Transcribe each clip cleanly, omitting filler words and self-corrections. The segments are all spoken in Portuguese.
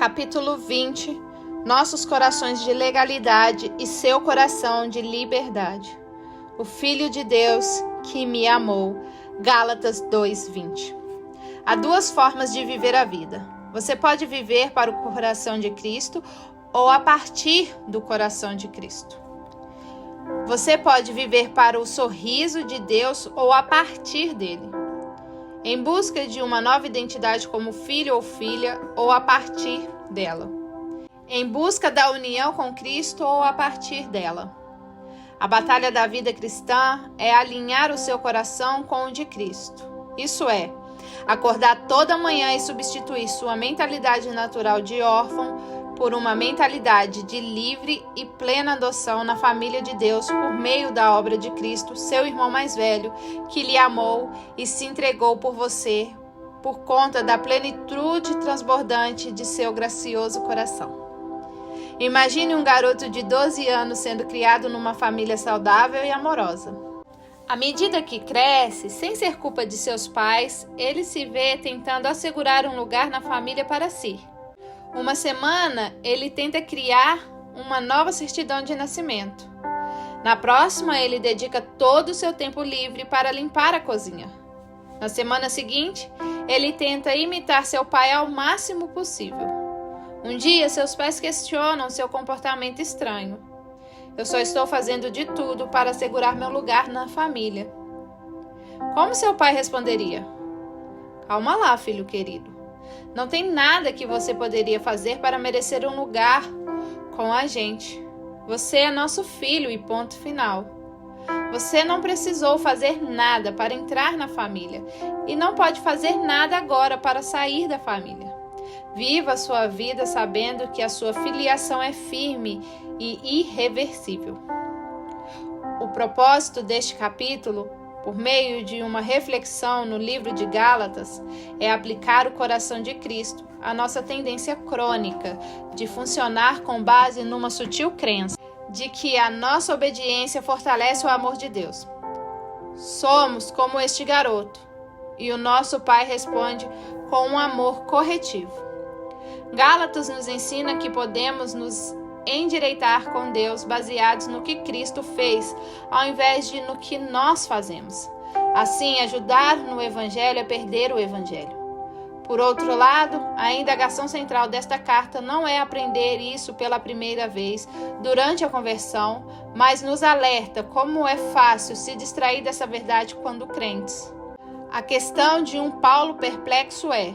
Capítulo 20. Nossos corações de legalidade e seu coração de liberdade. O Filho de Deus que me amou. Gálatas 2:20. Há duas formas de viver a vida. Você pode viver para o coração de Cristo ou a partir do coração de Cristo. Você pode viver para o sorriso de Deus ou a partir dele. Em busca de uma nova identidade como filho ou filha ou a partir dela. Em busca da união com Cristo ou a partir dela. A batalha da vida cristã é alinhar o seu coração com o de Cristo. Isso é, acordar toda manhã e substituir sua mentalidade natural de órfão por uma mentalidade de livre e plena adoção na família de Deus por meio da obra de Cristo, seu irmão mais velho, que lhe amou e se entregou por você, por conta da plenitude transbordante de seu gracioso coração. Imagine um garoto de 12 anos sendo criado numa família saudável e amorosa. À medida que cresce, sem ser culpa de seus pais, ele se vê tentando assegurar um lugar na família para si. Uma semana, ele tenta criar uma nova certidão de nascimento. Na próxima, ele dedica todo o seu tempo livre para limpar a cozinha. Na semana seguinte, ele tenta imitar seu pai ao máximo possível. Um dia, seus pais questionam seu comportamento estranho. Eu só estou fazendo de tudo para assegurar meu lugar na família. Como seu pai responderia? Calma lá, filho querido. Não tem nada que você poderia fazer para merecer um lugar com a gente. Você é nosso filho e ponto final. Você não precisou fazer nada para entrar na família e não pode fazer nada agora para sair da família. Viva a sua vida sabendo que a sua filiação é firme e irreversível. O propósito deste capítulo, por meio de uma reflexão no livro de Gálatas, é aplicar o coração de Cristo à nossa tendência crônica de funcionar com base numa sutil crença de que a nossa obediência fortalece o amor de Deus. Somos como este garoto, e o nosso Pai responde com um amor corretivo. Gálatas nos ensina que podemos nos endireitar com Deus baseados no que Cristo fez, ao invés de no que nós fazemos. Assim, ajudar no Evangelho é perder o Evangelho. Por outro lado, a indagação central desta carta não é aprender isso pela primeira vez durante a conversão, mas nos alerta como é fácil se distrair dessa verdade quando crentes. A questão de um Paulo perplexo é: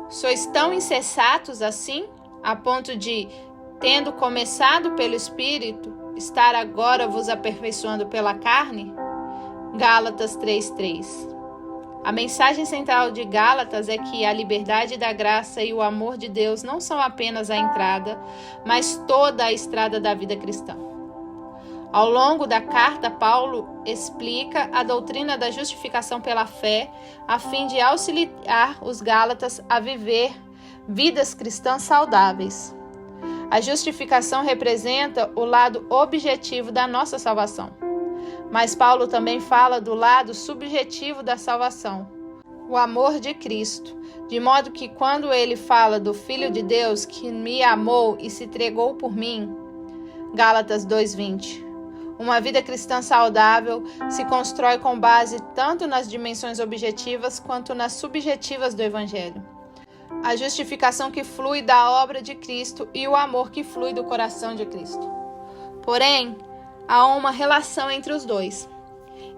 sois tão insensatos assim, a ponto de, tendo começado pelo Espírito, estar agora vos aperfeiçoando pela carne? Gálatas 3:3. A mensagem central de Gálatas é que a liberdade da graça e o amor de Deus não são apenas a entrada, mas toda a estrada da vida cristã. Ao longo da carta, Paulo explica a doutrina da justificação pela fé, a fim de auxiliar os Gálatas a viver vidas cristãs saudáveis. A justificação representa o lado objetivo da nossa salvação. Mas Paulo também fala do lado subjetivo da salvação, o amor de Cristo, de modo que quando ele fala do Filho de Deus que me amou e se entregou por mim, Gálatas 2:20, uma vida cristã saudável se constrói com base tanto nas dimensões objetivas quanto nas subjetivas do Evangelho. A justificação que flui da obra de Cristo e o amor que flui do coração de Cristo. Porém, há uma relação entre os dois.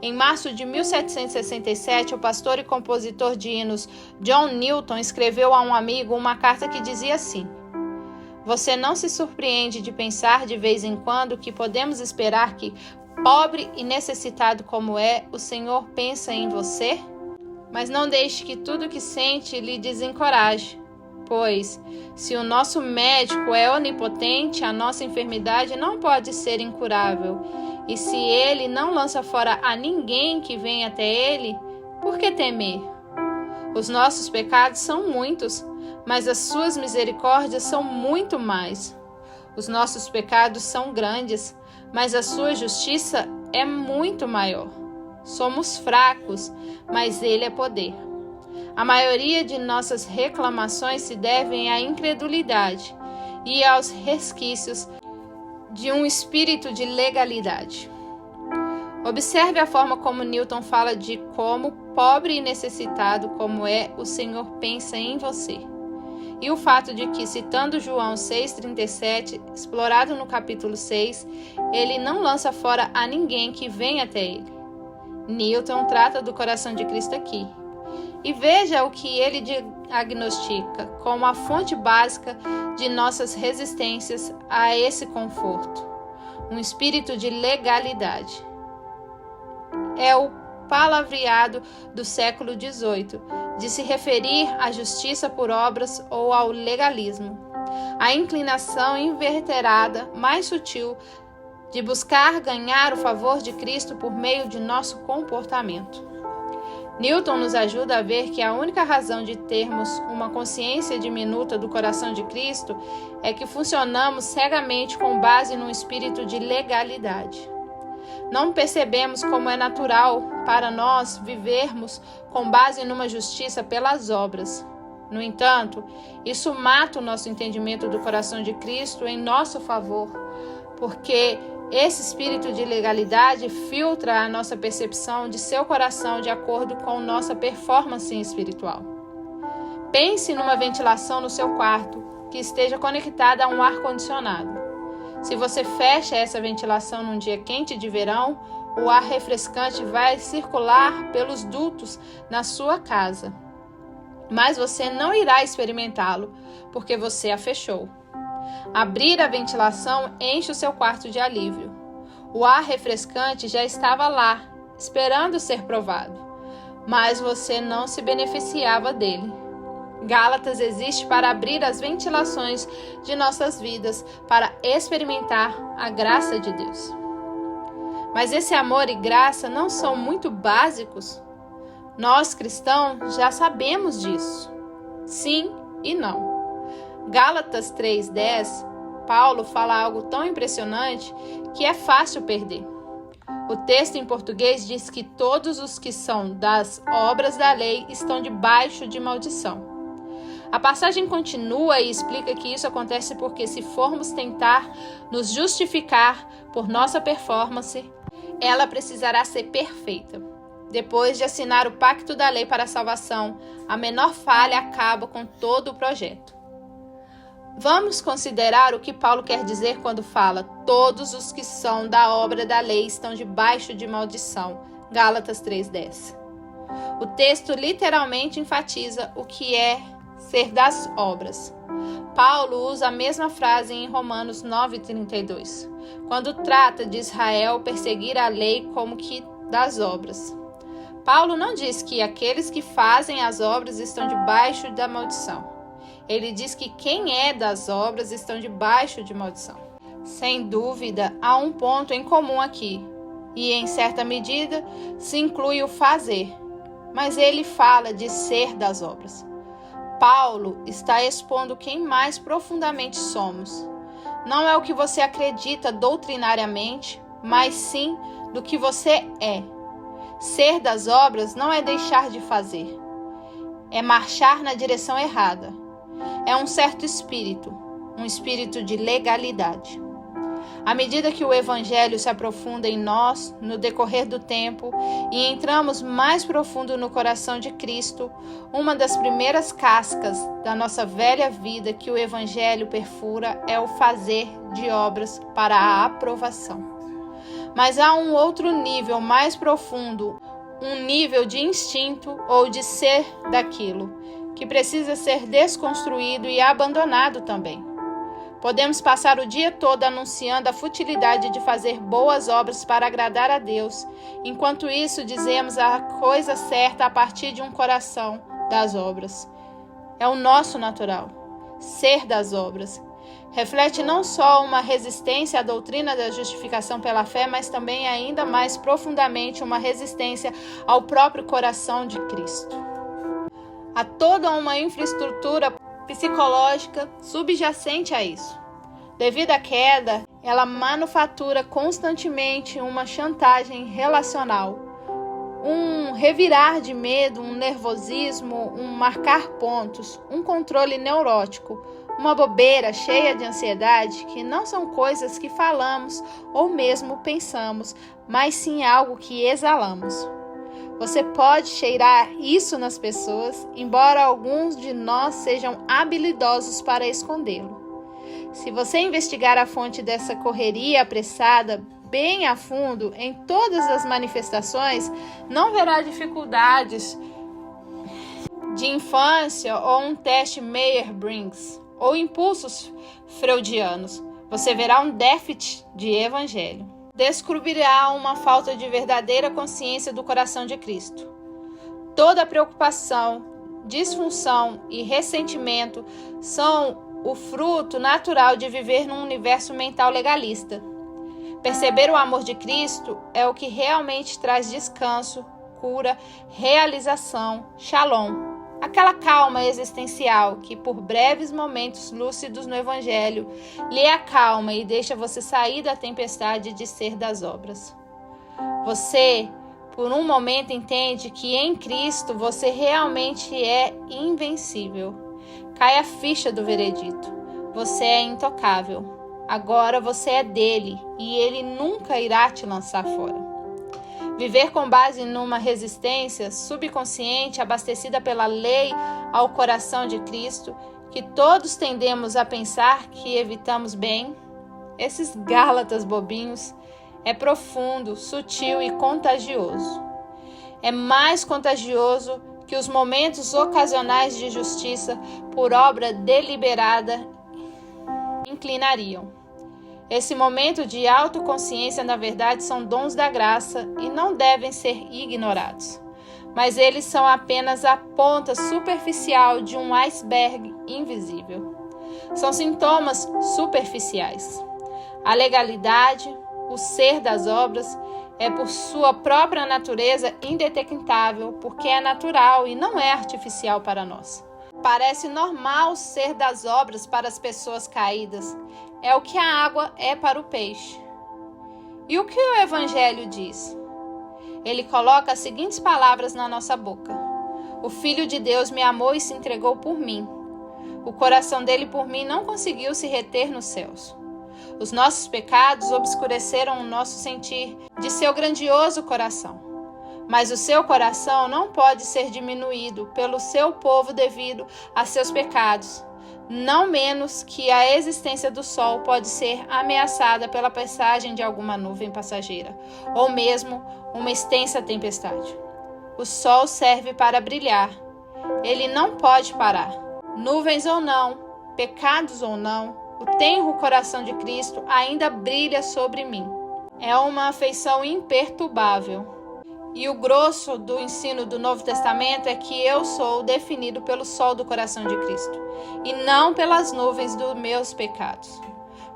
Em março de 1767, o pastor e compositor de hinos John Newton escreveu a um amigo uma carta que dizia assim: Você não se surpreende de pensar de vez em quando que podemos esperar que, pobre e necessitado como é, o Senhor pensa em você? Mas não deixe que tudo que sente lhe desencoraje, pois, se o nosso médico é onipotente, a nossa enfermidade não pode ser incurável, e se ele não lança fora a ninguém que vem até ele, por que temer? Os nossos pecados são muitos, mas as suas misericórdias são muito mais. Os nossos pecados são grandes, mas a sua justiça é muito maior. Somos fracos, mas ele é poder. A maioria de nossas reclamações se devem à incredulidade e aos resquícios de um espírito de legalidade. Observe a forma como Newton fala de como pobre e necessitado como é, o Senhor pensa em você. E o fato de que, citando João 6,37, explorado no capítulo 6, ele não lança fora a ninguém que vem até ele. Newton trata do coração de Cristo aqui. E veja o que ele diagnostica como a fonte básica de nossas resistências a esse conforto. Um espírito de legalidade. É o palavreado do século XVIII, de se referir à justiça por obras ou ao legalismo. A inclinação inveterada, mais sutil, de buscar ganhar o favor de Cristo por meio de nosso comportamento. Newton nos ajuda a ver que a única razão de termos uma consciência diminuta do coração de Cristo é que funcionamos cegamente com base num espírito de legalidade. Não percebemos como é natural para nós vivermos com base numa justiça pelas obras. No entanto, isso mata o nosso entendimento do coração de Cristo em nosso favor, porque esse espírito de legalidade filtra a nossa percepção de seu coração de acordo com nossa performance espiritual. Pense numa ventilação no seu quarto que esteja conectada a um ar-condicionado. Se você fecha essa ventilação num dia quente de verão, o ar refrescante vai circular pelos dutos na sua casa. Mas você não irá experimentá-lo, porque você a fechou. Abrir a ventilação enche o seu quarto de alívio. O ar refrescante já estava lá, esperando ser provado, mas você não se beneficiava dele. Gálatas existe para abrir as ventilações de nossas vidas, para experimentar a graça de Deus. Mas esse amor e graça não são muito básicos? Nós, cristãos, já sabemos disso. Sim e não. Gálatas 3,10, Paulo fala algo tão impressionante que é fácil perder. O texto em português diz que todos os que são das obras da lei estão debaixo de maldição. A passagem continua e explica que isso acontece porque se formos tentar nos justificar por nossa performance, ela precisará ser perfeita. Depois de assinar o pacto da lei para a salvação, a menor falha acaba com todo o projeto. Vamos considerar o que Paulo quer dizer quando fala todos os que são da obra da lei estão debaixo de maldição. Gálatas 3,10. O texto literalmente enfatiza o que é ser das obras. Paulo usa a mesma frase em Romanos 9,32, quando trata de Israel perseguir a lei como que das obras. Paulo não diz que aqueles que fazem as obras estão debaixo da maldição. Ele diz que quem é das obras estão debaixo de maldição. Sem dúvida, há um ponto em comum aqui, e em certa medida se inclui o fazer, mas ele fala de ser das obras. Paulo está expondo quem mais profundamente somos. Não é o que você acredita doutrinariamente, mas sim do que você é. Ser das obras não é deixar de fazer, é marchar na direção errada. É um certo espírito, um espírito de legalidade. À medida que o Evangelho se aprofunda em nós, no decorrer do tempo, e entramos mais profundo no coração de Cristo, uma das primeiras cascas da nossa velha vida que o Evangelho perfura é o fazer de obras para a aprovação. Mas há um outro nível mais profundo, um nível de instinto ou de ser daquilo, que precisa ser desconstruído e abandonado também. Podemos passar o dia todo anunciando a futilidade de fazer boas obras para agradar a Deus, enquanto isso dizemos a coisa certa a partir de um coração das obras. É o nosso natural, ser das obras. Reflete não só uma resistência à doutrina da justificação pela fé, mas também ainda mais profundamente uma resistência ao próprio coração de Cristo. Há toda uma infraestrutura psicológica subjacente a isso. Devido à queda, ela manufatura constantemente uma chantagem relacional. um revirar de medo, um nervosismo, um marcar pontos, um controle neurótico, uma bobeira cheia de ansiedade, que não são coisas que falamos ou mesmo pensamos, mas sim algo que exalamos. Você pode cheirar isso nas pessoas, embora alguns de nós sejam habilidosos para escondê-lo. Se você investigar a fonte dessa correria apressada bem a fundo em todas as manifestações, não verá dificuldades de infância ou um teste Myers-Briggs ou impulsos freudianos. Você verá um déficit de evangelho. Descobrirá uma falta de verdadeira consciência do coração de Cristo. Toda preocupação, disfunção e ressentimento são o fruto natural de viver num universo mental legalista. Perceber o amor de Cristo é o que realmente traz descanso, cura, realização, shalom. Aquela calma existencial que, por breves momentos lúcidos no Evangelho, lhe acalma e deixa você sair da tempestade de ser das obras. Você, por um momento, entende que em Cristo você realmente é invencível. Cai a ficha do veredito. Você é intocável. Agora você é dele e ele nunca irá te lançar fora. Viver com base numa resistência subconsciente abastecida pela lei ao coração de Cristo, que todos tendemos a pensar que evitamos bem, esses Gálatas bobinhos, é profundo, sutil e contagioso. É mais contagioso que os momentos ocasionais de justiça por obra deliberada inclinariam. Esse momento de autoconsciência, na verdade, são dons da graça e não devem ser ignorados. Mas eles são apenas a ponta superficial de um iceberg invisível. São sintomas superficiais. A legalidade, o ser das obras, é por sua própria natureza indetectável, porque é natural e não é artificial para nós. Parece normal ser das obras para as pessoas caídas. É o que a água é para o peixe. E o que o Evangelho diz? Ele coloca as seguintes palavras na nossa boca: o Filho de Deus me amou e se entregou por mim. O coração dele por mim não conseguiu se reter nos céus. Os nossos pecados obscureceram o nosso sentir de seu grandioso coração. Mas o seu coração não pode ser diminuído pelo seu povo devido a seus pecados, não menos que a existência do sol pode ser ameaçada pela passagem de alguma nuvem passageira, ou mesmo uma extensa tempestade. O sol serve para brilhar. Ele não pode parar. Nuvens ou não, pecados ou não, o tenro coração de Cristo ainda brilha sobre mim. É uma afeição imperturbável. E o grosso do ensino do Novo Testamento é que eu sou definido pelo sol do coração de Cristo, e não pelas nuvens dos meus pecados.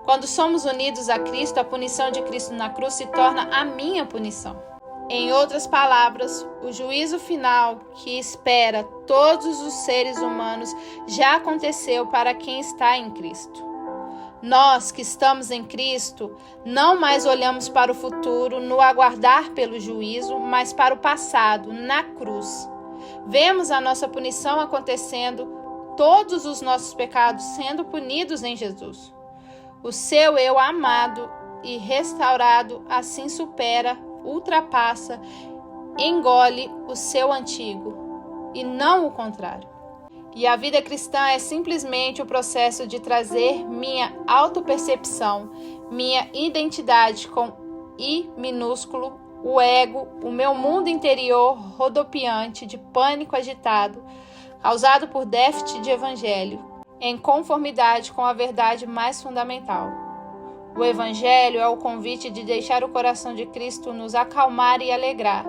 Quando somos unidos a Cristo, a punição de Cristo na cruz se torna a minha punição. Em outras palavras, o juízo final que espera todos os seres humanos já aconteceu para quem está em Cristo. Nós que estamos em Cristo, não mais olhamos para o futuro no aguardar pelo juízo, mas para o passado, na cruz. Vemos a nossa punição acontecendo, todos os nossos pecados sendo punidos em Jesus. O seu eu amado e restaurado assim supera, ultrapassa, engole o seu antigo, e não o contrário. E a vida cristã é simplesmente o processo de trazer minha autopercepção, minha identidade com I minúsculo, o ego, o meu mundo interior rodopiante de pânico agitado, causado por déficit de evangelho, em conformidade com a verdade mais fundamental. O evangelho é o convite de deixar o coração de Cristo nos acalmar e alegrar,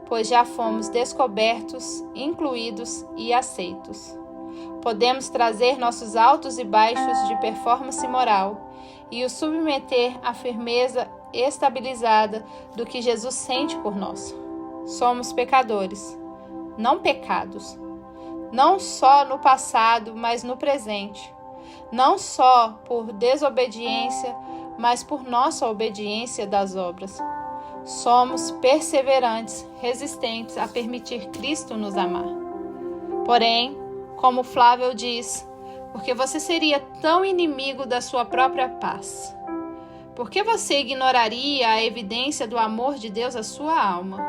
pois já fomos descobertos, incluídos e aceitos. Podemos trazer nossos altos e baixos de performance moral e o submeter à firmeza estabilizada do que Jesus sente por nós. Somos pecadores, não pecados, não só no passado, mas no presente, não só por desobediência, mas por nossa obediência das obras. somos perseverantes, resistentes a permitir Cristo nos amar. Porém, como Flávio diz, porque você seria tão inimigo da sua própria paz? Por que você ignoraria a evidência do amor de Deus à sua alma?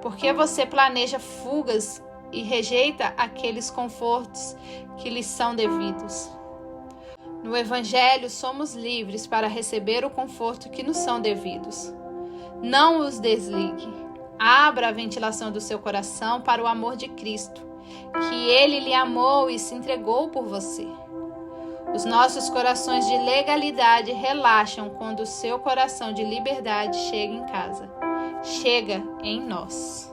Por que você planeja fugas e rejeita aqueles confortos que lhes são devidos? No Evangelho, somos livres para receber o conforto que nos são devidos. Não os desligue. Abra a ventilação do seu coração para o amor de Cristo, que Ele lhe amou e se entregou por você. Os nossos corações de legalidade relaxam quando o seu coração de liberdade chega em casa. Chega em nós.